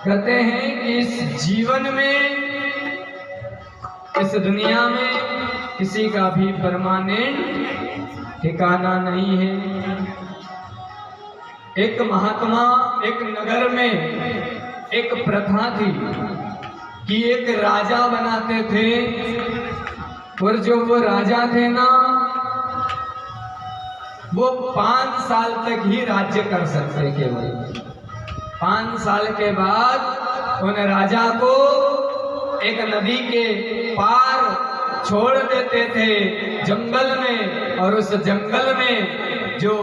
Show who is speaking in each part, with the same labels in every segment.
Speaker 1: कहते हैं कि इस जीवन में, इस दुनिया में किसी का भी परमानेंट ठिकाना नहीं है। एक महात्मा, एक नगर में एक प्रथा थी कि एक राजा बनाते थे, और जो वो राजा थे ना, वो 5 साल तक ही राज्य कर सकते। केवल 5 साल के बाद उन राजा को एक नदी के पार छोड़ देते थे, जंगल में, और उस जंगल में जो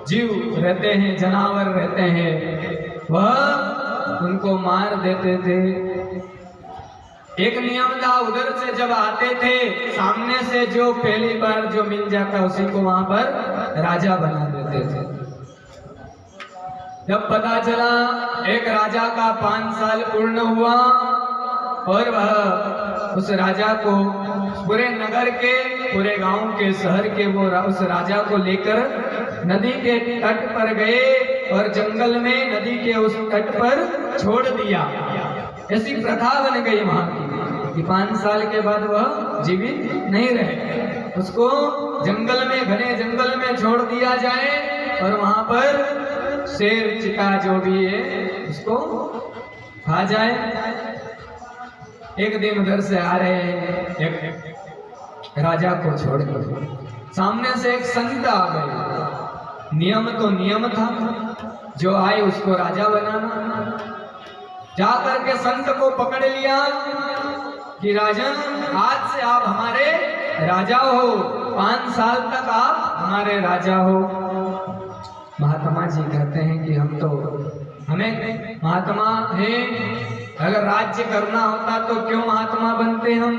Speaker 1: जीव रहते हैं, जानवर रहते हैं, वह उनको मार देते थे। एक नियम था, उधर से जब आते थे, सामने से जो पहली बार जो मिल जाता उसी को वहां पर राजा बना देते थे। जब पता चला एक राजा का 5 साल पूर्ण हुआ और वह उस राजा को पूरे नगर के, पूरे गांव के, शहर के, वो उस राजा को लेकर नदी के तट पर गए और जंगल में नदी के उस तट पर छोड़ दिया। ऐसी प्रथा बन गई वहां की कि 5 साल के बाद वह जीवित नहीं रहे, उसको जंगल में, घने जंगल में छोड़ दिया जाए और वहां पर शेर, चीता जो भी है उसको खा जाए। एक दिन उधर से आ रहे हैं, एक राजा को छोड़कर सामने से एक संत आ गए। नियम तो नियम था, जो आए उसको राजा बनाना। जाकर के संत को पकड़ लिया कि राजन, आज से आप हमारे राजा हो, 5 साल तक आप हमारे राजा हो। महात्मा जी कहते हैं कि हमें महात्मा है, अगर राज्य करना होता तो क्यों महात्मा बनते हम।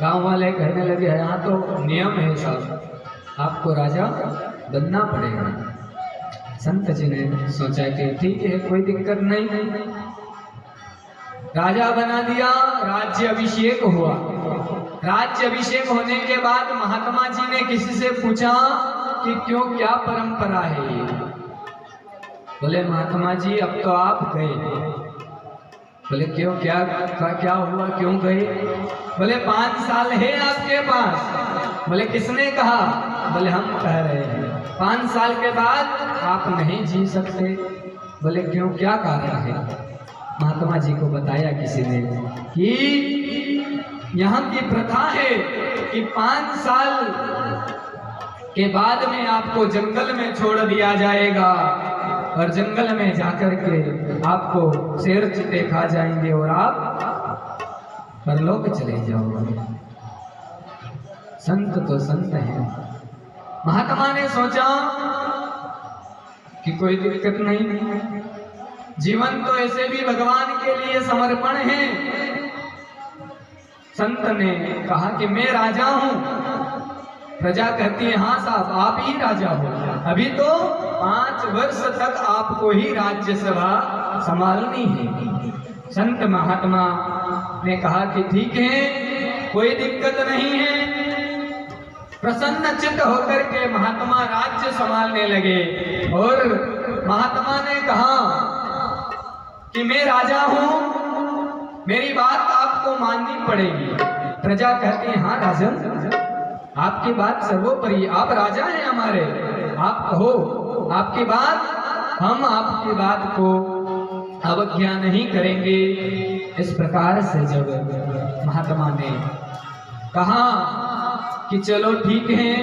Speaker 1: गांव वाले कहने लगे, यहाँ तो नियम है साहब, आपको राजा बनना पड़ेगा। संत जी ने सोचा कि ठीक है, कोई दिक्कत नहीं। राजा बना दिया, राज्य अभिषेक हुआ। राज्य अभिषेक होने के बाद महात्मा जी ने किसी से पूछा कि क्यों, क्या परंपरा है ये। बोले महात्मा जी अब तो आप गए। बोले क्यों, क्या हुआ, क्यों गए। बोले 5 साल है आपके पास। बोले किसने कहा। बोले हम कह रहे हैं 5 साल के बाद आप नहीं जी सकते। बोले क्यों, क्या कारण है। महात्मा जी को बताया किसी ने कि यहाँ की प्रथा है कि 5 साल के बाद में आपको जंगल में छोड़ दिया जाएगा और जंगल में जाकर के आपको शेर, चीते खा जाएंगे और आप परलोक चले जाओगे। संत तो संत है। महात्मा ने सोचा कि कोई दिक्कत नहीं, जीवन तो ऐसे भी भगवान के लिए समर्पण है। संत ने कहा कि मैं राजा हूं। प्रजा कहती है हाँ साहब आप ही राजा हो, अभी तो 5 वर्ष तक आपको ही राज्यसभा संभालनी है। संत महात्मा ने कहा कि ठीक है, कोई दिक्कत नहीं है। प्रसन्न चित्त होकर के महात्मा राज्य संभालने लगे और महात्मा ने कहा कि मैं राजा हूं, मेरी बात आपको माननी पड़ेगी। प्रजा कहती है हाँ राजन, आपकी बात सर्वोपरि, आप राजा हैं हमारे, आप कहो आपकी बात, हम आपकी बात को अवज्ञा नहीं करेंगे। इस प्रकार से जब महात्मा ने कहा कि चलो ठीक है,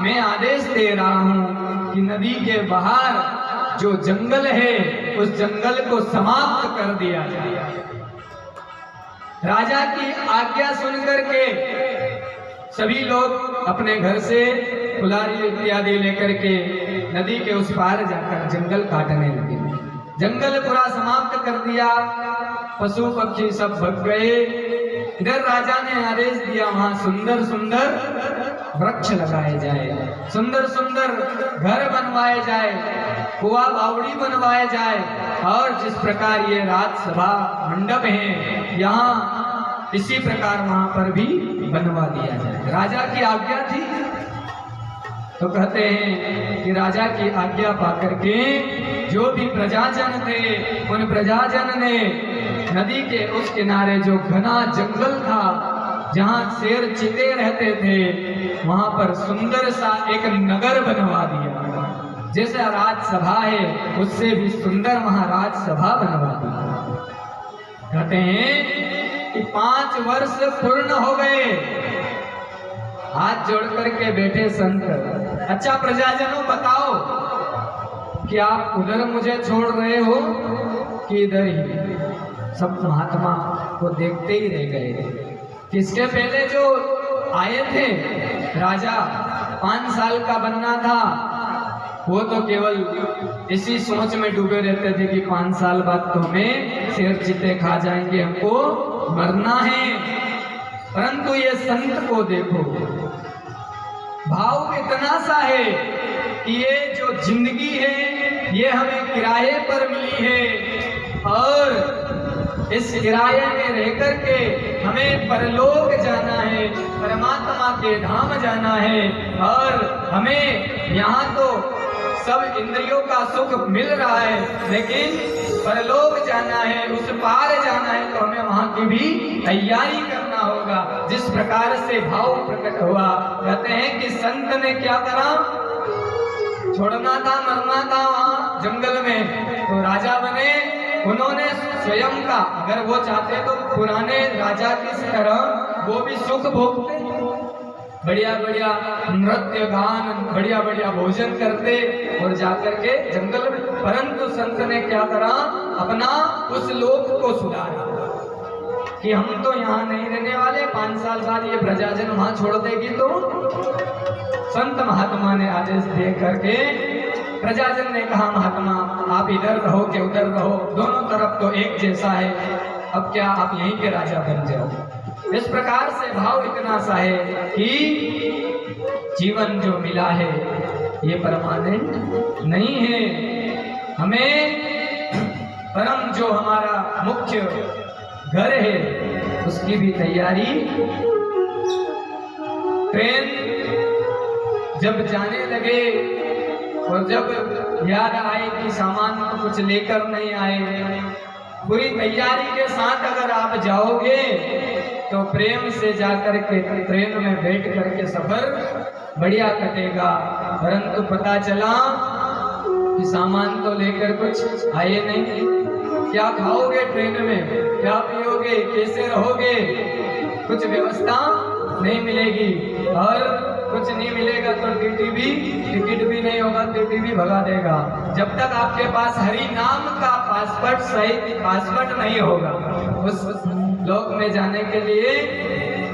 Speaker 1: मैं आदेश दे रहा हूं कि नदी के बाहर जो जंगल है उस जंगल को समाप्त कर दिया जाए। राजा की आज्ञा सुनकर के सभी लोग अपने घर से कुल्हाड़ी इत्यादि लेकर के नदी के उस पार जाकर जंगल काटने लगे। जंगल पूरा समाप्त कर दिया, पशु पक्षी सब भग गए। इधर राजा ने आदेश दिया वहां सुंदर सुंदर वृक्ष लगाए जाए, सुंदर सुंदर घर बनवाए जाए, कुआ बावड़ी बनवाए जाए, और जिस प्रकार ये राजसभा मंडप है यहाँ, इसी प्रकार वहां पर भी बनवा दिया जाए। राजा की आज्ञा थी। तो कहते हैं कि राजा की आज्ञा पाकर के जो भी प्रजाजन थे उन प्रजाजन ने नदी के उस किनारे जो घना जंगल था जहाँ शेर चीते रहते थे वहां पर सुंदर सा एक नगर बनवा दिया। जैसा राजसभा है उससे भी सुंदर वहां राजसभा बनवा दी। कहते हैं कि 5 वर्ष पूर्ण हो गए। हाथ जोड़ करके बैठे संत, अच्छा प्रजाजनों बताओ कि आप उधर मुझे छोड़ रहे हो कि इधर ही? सब महात्मा को देखते ही रह गए। किसके पहले जो आए थे राजा 5 साल का बनना था, वो तो केवल इसी सोच में डूबे रहते थे कि 5 साल बाद तो हमें शेर चीते खा जाएंगे, हमको मरना है। परंतु ये संत को देखो, भाव इतना सा है कि ये जो जिंदगी है ये हमें किराए पर मिली है और इस किराए में रह करके हमें परलोक जाना है, परमात्मा के धाम जाना है। और हमें यहाँ तो सब इंद्रियों का सुख मिल रहा है, लेकिन परलोक जाना है, उस पार जाना है, तो हमें वहां की भी तैयारी करना होगा। जिस प्रकार से भाव प्रकट हुआ, कहते हैं कि संत ने क्या करा, छोड़ना था, मरना था वहां जंगल में, तो राजा बने। उन्होंने स्वयं का, अगर वो चाहते तो पुराने राजा की तरह वो भी सुख भोगते, बढ़िया बढ़िया नृत्य गान, बढ़िया बढ़िया भोजन करते और जाकर के जंगल में। परंतु संत ने क्या करा, अपना उस लोक को सुधारा कि हम तो यहाँ नहीं रहने वाले, 5 साल बाद ये प्रजाजन वहां छोड़ देगी। तो संत महात्मा ने आदेश दे करके, प्रजाजन ने कहा महात्मा आप इधर रहो कि उधर रहो, दोनों तरफ तो एक जैसा है, अब क्या आप यहीं के राजा बन जाओ। इस प्रकार से भाव इतना सा है कि जीवन जो मिला है ये परमानेंट नहीं है। हमें परम जो हमारा मुख्य घर है उसकी भी तैयारी। ट्रेन जब जाने लगे और जब याद आए कि सामान तो कुछ लेकर नहीं आए, पूरी तैयारी के साथ अगर आप जाओगे तो प्रेम से जाकर के ट्रेन में बैठ करके सफर बढ़िया कटेगा। परंतु पता चला कि सामान तो लेकर कुछ आए नहीं। क्या खाओगे ट्रेन में, क्या पियोगे, कैसे रहोगे, कुछ व्यवस्था नहीं मिलेगी। और कुछ नहीं मिलेगा तो टिकट भी नहीं होगा, टीटी भी भगा देगा। जब तक आपके पास हरि नाम का पासपोर्ट सही पासपोर्ट नहीं होगा, उस लोक में जाने के लिए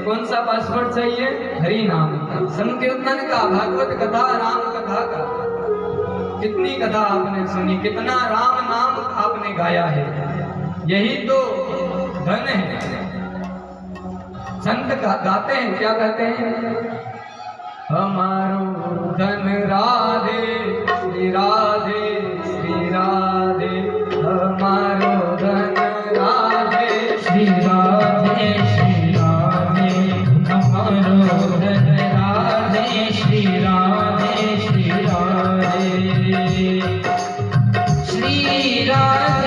Speaker 1: कौन सा पासपोर्ट चाहिए, हरि नाम का, संकीर्तन का, भागवत कथा, राम कथा का। कितनी कथा आपने सुनी, कितना राम नाम आपने गाया है, यही तो धन है। संत गाते हैं, क्या कहते हैं, हमारो धन राधे श्री राधे श्री राधे, हमारो धन राधे श्री राधे श्री राधे, हमारो धन राधे श्री राधे श्री राधे, श्री राधे।